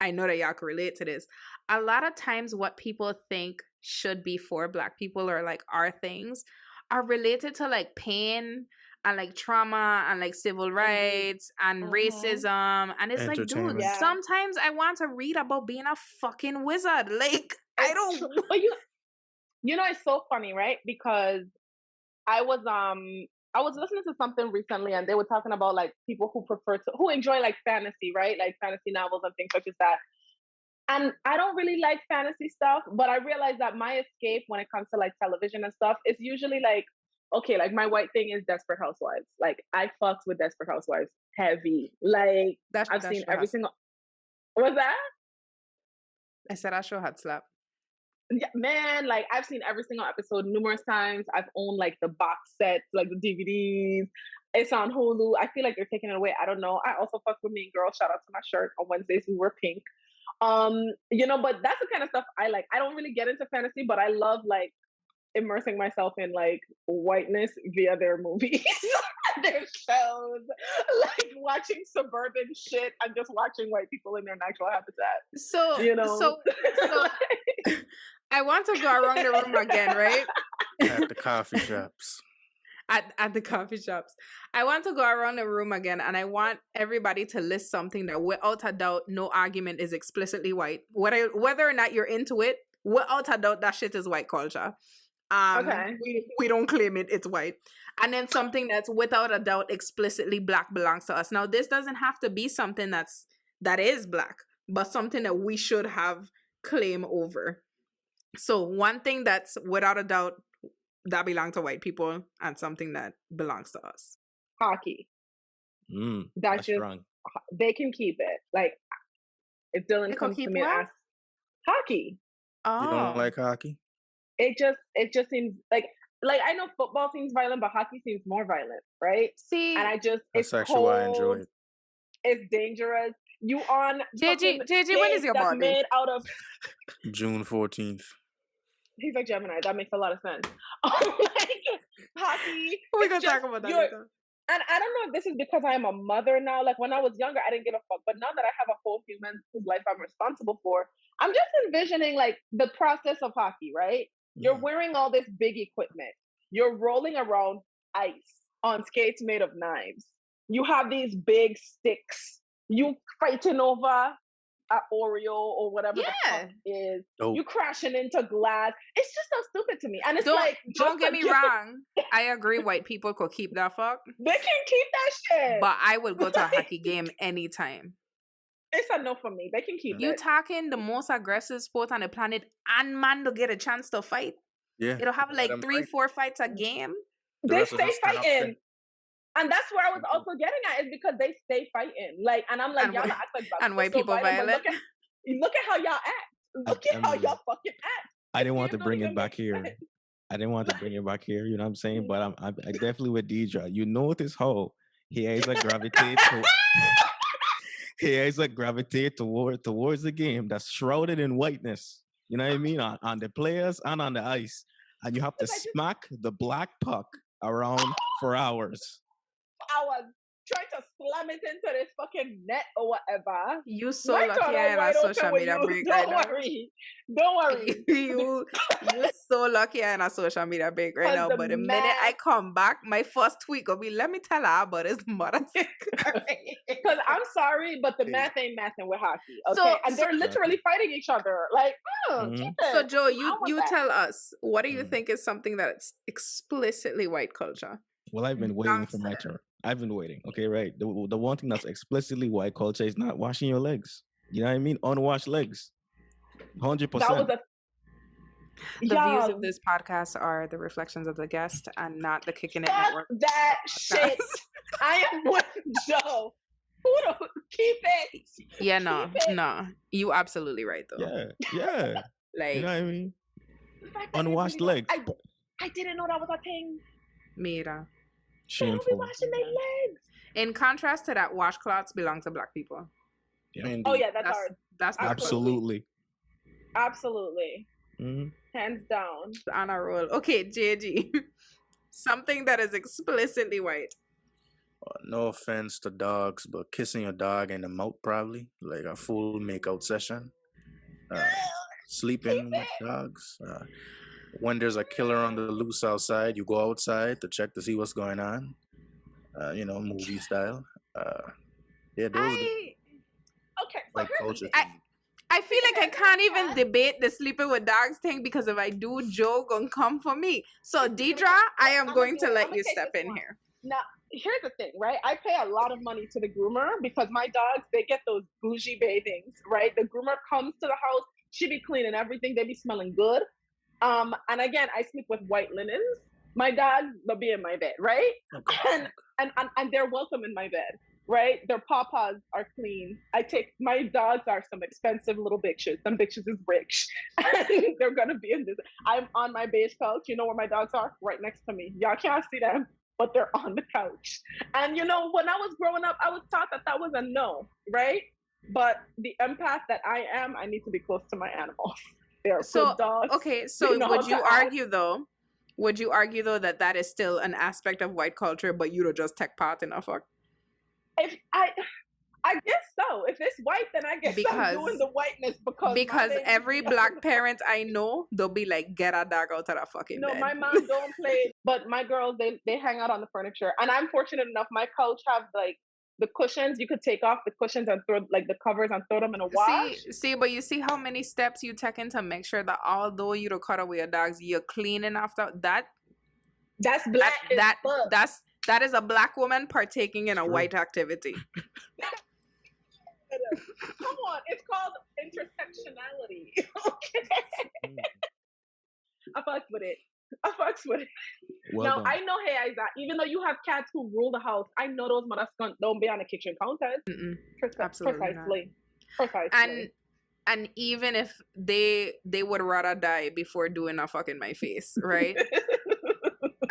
I know that y'all can relate to this. A lot of times what people think should be for Black people or like our things are related to like pain and like trauma and like civil rights and racism. And it's like, dude, sometimes I want to read about being a fucking wizard. Like, I don't. You know, it's so funny, right? Because I was listening to something recently, and they were talking about like people who enjoy like fantasy, right? Like fantasy novels and things such as that. And I don't really like fantasy stuff, but I realized that my escape when it comes to like television and stuff is usually like, okay, like my white thing is Desperate Housewives. Like I fucks with Desperate Housewives heavy. Like I've seen every single. What was that? I said that show had slapped. Yeah, man, like I've seen every single episode numerous times. I've owned like the box sets, like the DVDs. It's on Hulu. I feel like they're taking it away. I don't know. I also fuck with Mean Girl. Shout out to my shirt. On Wednesdays we wear pink. You know, but that's the kind of stuff I like. I don't really get into fantasy, but I love like immersing myself in like whiteness via their movies, their shows, like watching suburban shit and just watching white people in their natural habitat. So, you know, so I want to go around the room again, right? At the coffee shops. At the coffee shops. I want to go around the room again, and I want everybody to list something that without a doubt, no argument is explicitly white. Whether or not you're into it, without a doubt, that shit is white culture. Okay. We don't claim it's white. And then something that's without a doubt explicitly Black belongs to us. Now, this doesn't have to be something that is Black, but something that we should have claim over. So one thing that's without a doubt that belongs to white people and something that belongs to us. Hockey. That's just wrong. They can keep it. Like if Dylan comes to me and asks, hockey. Oh. You don't like hockey? It just seems like I know football seems violent, but hockey seems more violent, right? See, and that's actually why I enjoy it. It's dangerous. You on JG, when is your birthday? Made out of June 14th. He's like Gemini. That makes a lot of sense. Like hockey. We're gonna talk about that later. And I don't know if this is because I am a mother now. Like when I was younger, I didn't give a fuck. But now that I have a whole human whose life I'm responsible for, I'm just envisioning like the process of hockey, right? You're wearing all this big equipment. You're rolling around ice on skates made of knives. You have these big sticks. You fighting over an Oreo or whatever the fuck is. Oh. You crashing into glass. It's just so stupid to me. And it's don't get me wrong. I agree white people could keep that fuck. They can keep that shit. But I would go to a hockey game anytime. It's a no for me. They can keep it. You talking the most aggressive sport on the planet, and man to get a chance to fight. Yeah. It'll have like 3-4 fights a game. They stay fighting. And that's where I was also getting at, is because they stay fighting. Like, and I'm like, y'all act like and white people violent. Look at how y'all act. Look at how y'all fucking act. I didn't want to bring it back here. I didn't want to bring it back here. You know what I'm saying? But I'm definitely with Deidre. You notice how he is like gravitate. He is like gravitate towards the game that's shrouded in whiteness. You know what I mean? On the players and on the ice. And you have to smack the black puck around for hours. Trying to slam it into this fucking net or whatever. You so lucky I had a social media break right now. Don't worry. You so lucky I had a social media break right now. But the minute I come back, my first tweet gonna be, let me tell her about his mother. Because I'm sorry, but the math ain't mathing with hockey. Okay, and they're literally fighting each other. Like, So Joe, you tell us, what do you think is something that's explicitly white culture? Well, I've been waiting for my turn. I've been waiting. Okay, right. The one thing that's explicitly white culture is not washing your legs. You know what I mean? Unwashed legs. 100%. The views of this podcast are the reflections of the guest and not the Kicking It Network. That shit. I am with Joe. Keep it. Yeah, no. You absolutely right though. Yeah. Like, you know what I mean? Unwashed legs. I didn't know that was a thing. Me either. Shameful. They'll be washing their legs. In contrast to that, washcloths belong to Black people. Yeah. Oh yeah, that's ours. That's absolutely. Absolutely. Mm-hmm. Hands down. On a roll. Okay, JG. Something that is explicitly white. No offense to dogs, but kissing your dog in the mouth probably like a full makeout session. Sleeping with dogs. When there's a killer on the loose outside, you go outside to check to see what's going on. Movie style. Yeah, those are the Okay, so white here's the culture thing. things. I feel like I can't even debate the sleeping with dogs thing because if I do, Joe gonna come for me. So Deidre, I am going to let you step in here. Now, here's the thing, right? I pay a lot of money to the groomer because my dogs, they get those bougie bathings, right? The groomer comes to the house, she be cleaning everything, they be smelling good. And again, I sleep with white linens. My dogs, they'll be in my bed, right? Okay. And they're welcome in my bed, right? Their pawpaws are clean. My dogs are some expensive little bitches. Some bitches is rich. And they're gonna be in this. I'm on my beige couch. You know where my dogs are? Right next to me. Y'all can't see them, but they're on the couch. And when I was growing up, I was taught that was a no, right? But the empath that I am, I need to be close to my animals. They're good dogs. Okay, so would you argue though? Would you argue though that is still an aspect of white culture, but you don't just take part in a fuck? If I guess so. If it's white, then I guess I'm doing the whiteness because every black parent I know, they'll be like, get a dog out of the fucking bed. No, my mom don't play, but my girls, they hang out on the furniture. And I'm fortunate enough, my couch have like the cushions. You could take off the cushions and throw like the covers and throw them in a wash. But you see how many steps you take in to make sure that although you don't cut away your dogs, you're cleaning after that. That's black. That is a black woman partaking in a white activity. Come on, it's called intersectionality. Okay. I fucks with it. Well now done. I know, hey Isaac, even though you have cats who rule the house, I know those mothers don't be on the kitchen counters. Absolutely precisely. And even if they would rather die before doing a fuck in my face, right?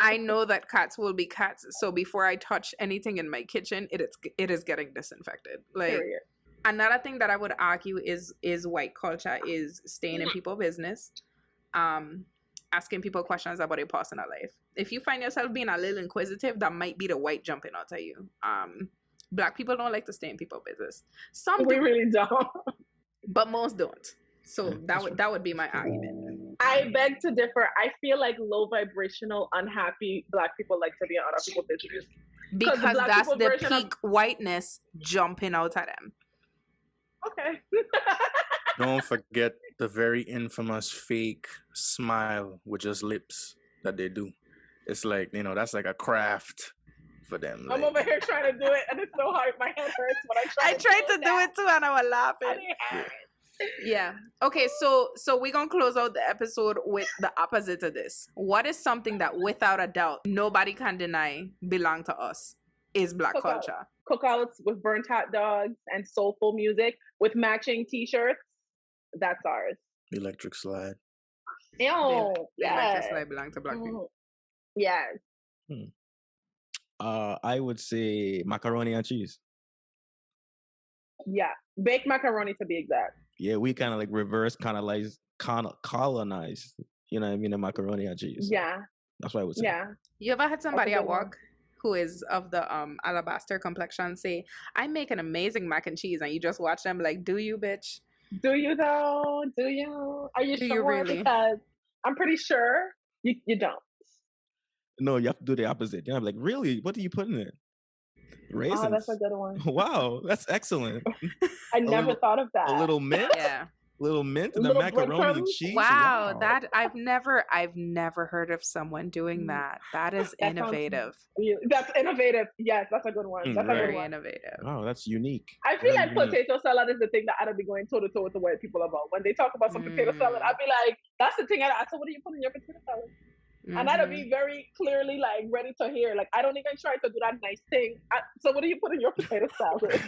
I know that cats will be cats, so before I touch anything in my kitchen, it is getting disinfected. Like period. Another thing that I would argue is white culture is staying in people's business, asking people questions about their personal life. If you find yourself being a little inquisitive, that might be the white jumping out at you. Black people don't like to stay in people's business. We really don't, but most don't. So that would be my argument. I beg to differ. I feel like low vibrational, unhappy black people like to be in other people's business because that's the peak whiteness jumping out at them. Okay. Don't forget the very infamous fake smile with just lips that they do. It's like, that's like a craft for them. I'm over here trying to do it, and it's so hard. My head hurts when I tried to do it too, and I was laughing. Yeah. Okay, so we're going to close out the episode with the opposite of this. What is something that without a doubt nobody can deny belong to us is black culture? Cookouts with burnt hot dogs and soulful music with matching t-shirts. That's ours. Electric slide. Ew. Electric slide belong to black people. Yes. I would say macaroni and cheese. Yeah. Baked macaroni to be exact. Yeah, we kind of like reverse colonized, the macaroni and cheese. Yeah. That's what I would say. Yeah. You ever had somebody at work who is of the alabaster complexion say, I make an amazing mac and cheese, and you just watch them like, do you, bitch? Do you though? Do you? Are you sure? You really? Because I'm pretty sure you don't. No, you have to do the opposite. I'm like, really? What do you put in it? Raisins. Oh, that's a good one. Wow, that's excellent. I never thought of that. A little mint? Yeah. Little mint and the macaroni and cheese. Wow, that I've never heard of someone doing that. That is innovative. That's innovative. Yes, that's a good one. That's very innovative. Wow, that's unique. I feel like potato salad is the thing that I'd be going toe to toe with the white people about. When they talk about some potato salad, I'd be like, that's the thing. I said, what do you put in your potato salad? And I'd be very clearly like ready to hear. Like, I don't even try to do that nice thing. So what do you put in your potato salad?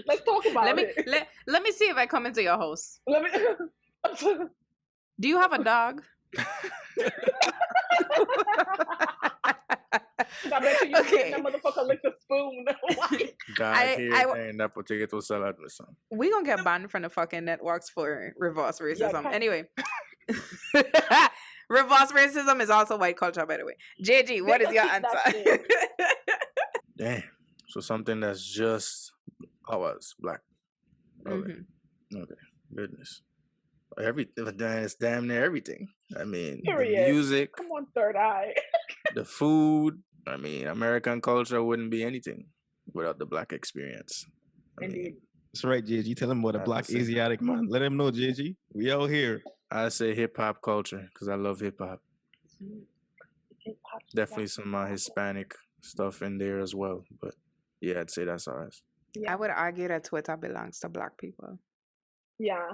Let's talk about it. Let me see if I come into your house. Do you have a dog? I bet you that motherfucker licked a spoon. And that potato salad with some. We gonna get banned from the fucking networks for reverse racism. Anyway. Reverse racism is also white culture, by the way. JG, what is your answer? Damn. So something that's just ours, black. Okay. Okay. Goodness. It's damn near everything. I mean, Period. the music. Come on, third eye. The food. I mean, American culture wouldn't be anything without the black experience. Indeed. That's right, JG. Tell him what a black Asiatic man. Let him know, JG. We out here. I say hip hop culture because I love hip hop. Definitely some Hispanic stuff in there as well. But yeah, I'd say that's ours. I would argue that Twitter belongs to black people. Yeah.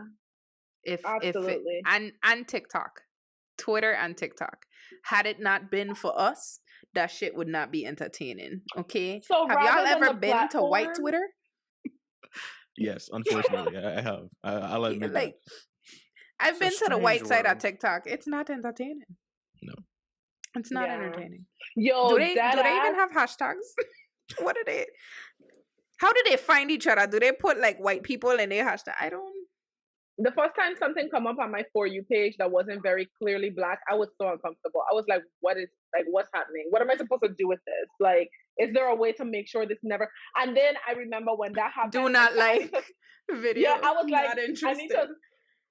Absolutely. And TikTok. Twitter and TikTok. Had it not been for us, that shit would not be entertaining. Okay? So have y'all ever been to white Twitter? Yes, unfortunately, I have. I'll admit that. I've been to the white side of TikTok. It's not entertaining. No. It's not entertaining. Yo, do they even have hashtags? What are they? How do they find each other? Do they put like white people in their hashtag? I don't. The first time something come up on my For You page that wasn't very clearly black, I was so uncomfortable. I was like, what's happening? What am I supposed to do with this? Like, is there a way to make sure this never? And then I remember when that happened. Do not like video. Yeah, I was like, I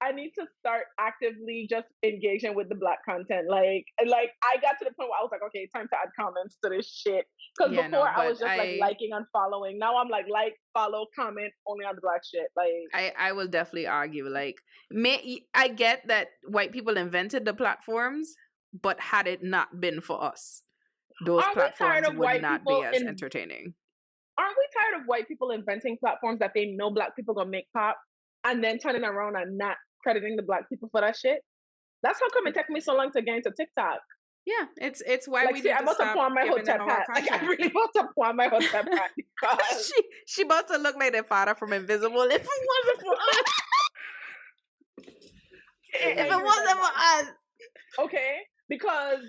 I need to start actively just engaging with the black content. Like I got to the point where I was like, okay, it's time to add comments to this shit. Because before I was just like liking and following. Now I'm like, follow, comment only on the black shit. Like I will definitely argue. Like, I get that white people invented the platforms, but had it not been for us, those platforms would not be as entertaining. Aren't we tired of white people inventing platforms that they know black people gonna make pop, and then turning around and not crediting the black people for that shit? That's how come it took me so long to get into TikTok. Yeah, it's why we I must have worn my hotep hat. Like, I really must have worn my hotep hat because she about to look like the father from Invisible if it wasn't for us. If it wasn't for us. Okay, because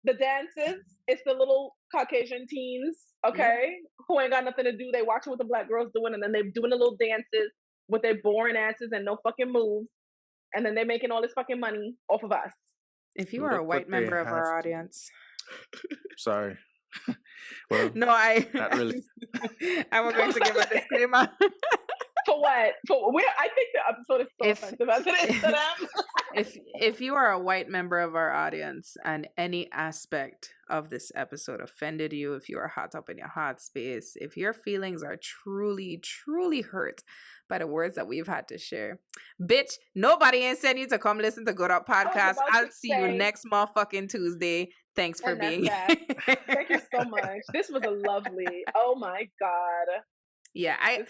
the dances, it's the little Caucasian teens, okay, who ain't got nothing to do. They watching what the black girls doing, and then they're doing the little dances with their boring asses and no fucking moves, and then they're making all this fucking money off of us. If you are a white member of our audience. Sorry. Well, no, not really. I was going to give a disclaimer. For what? I think the episode is so offensive as it is to them. If you are a white member of our audience and any aspect of this episode offended you, if you are hot up in your heart space, if your feelings are truly, truly hurt by the words that we've had to share, bitch, nobody ain't sent you to come listen to Good Up Podcast. I'll see you next motherfucking Tuesday. Thanks for being here. Thank you so much. This was a lovely. Oh my God. Yeah, I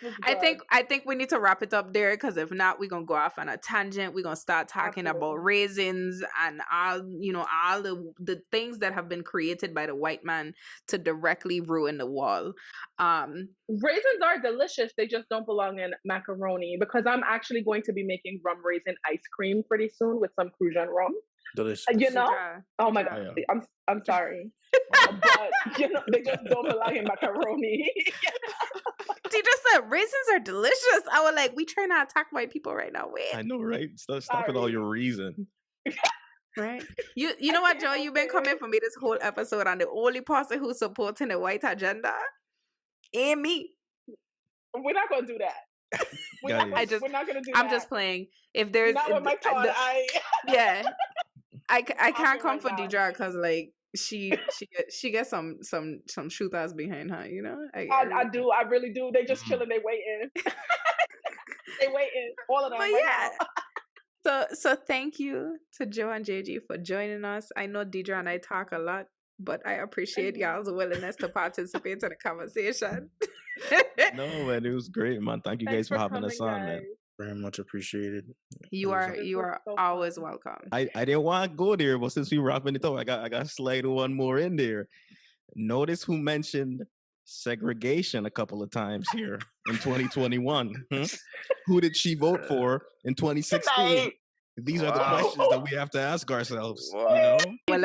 think we need to wrap it up there, because if not, we're gonna go off on a tangent. We're gonna start talking about raisins and all the things that have been created by the white man to directly ruin the wall. Raisins are delicious. They just don't belong in macaroni, because I'm actually going to be making rum raisin ice cream pretty soon with some Crujan rum. Delicious. You know? Oh my God. I'm sorry. But they just don't belong in macaroni. She just said raisins are delicious. I was like, we trying to attack white people right now. Wait. I know, right? Stop with all your reason. Right. You know what, Joe? You've been coming for me this whole episode, and the only person who's supporting the white agenda ain't me. We're not gonna do that. We're not gonna do that. I'm just playing. If there's not with my thought, yeah. I can't come for Deidre because like she gets some shooters behind her, you know. I do. I really do. They just chilling. They waiting. They waiting. All of them. But yeah. So thank you to Joe and JG for joining us. I know Deidre and I talk a lot, but I appreciate y'all's willingness to participate in the conversation. No, man, it was great, man. Thank you guys for having us on, man. Very much appreciated. You are so always welcome. I didn't want to go there, but since we wrapping it up, I got to slide one more in there. Notice who mentioned segregation a couple of times here in 2021. Who did she vote for in 2016? These are the questions that we have to ask ourselves. You know? Well,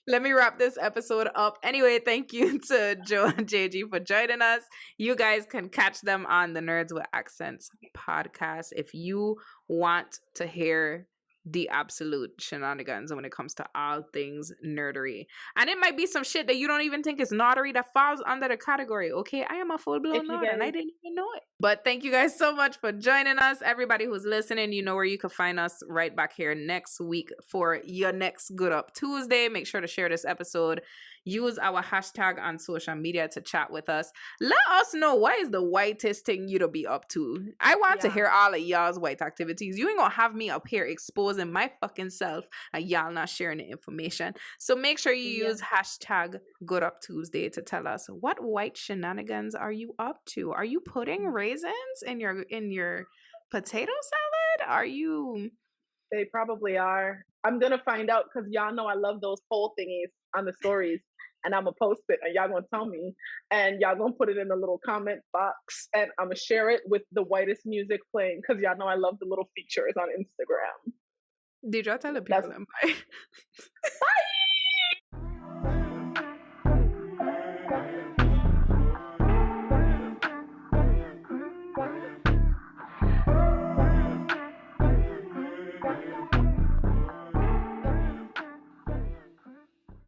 let me wrap this episode up. Anyway, thank you to Joe and JG for joining us. You guys can catch them on the Nerds with Accents podcast. If you want to hear the absolute shenanigans when it comes to all things nerdery. And it might be some shit that you don't even think is nerdery that falls under the category. Okay, I am a full-blown nerd and I didn't even know it. But thank you guys so much for joining us. Everybody who's listening, you know where you can find us right back here next week for your next Good Up Tuesday. Make sure to share this episode. Use our hashtag on social media to chat with us. Let us know what is the whitest thing you to be up to. I want to hear all of y'all's white activities. You ain't gonna have me up here exposing my fucking self and y'all not sharing the information. So make sure you use hashtag Good Up Tuesday to tell us what white shenanigans are you up to. Are you putting raisins in your potato salad? Are you? They probably are. I'm gonna find out because y'all know I love those poll thingies on the stories. And I'm gonna post it and y'all gonna tell me and y'all gonna put it in the little comment box and I'm gonna share it with the whitest music playing because y'all know I love the little features on Instagram. Did y'all tell the people? Bye. Bye.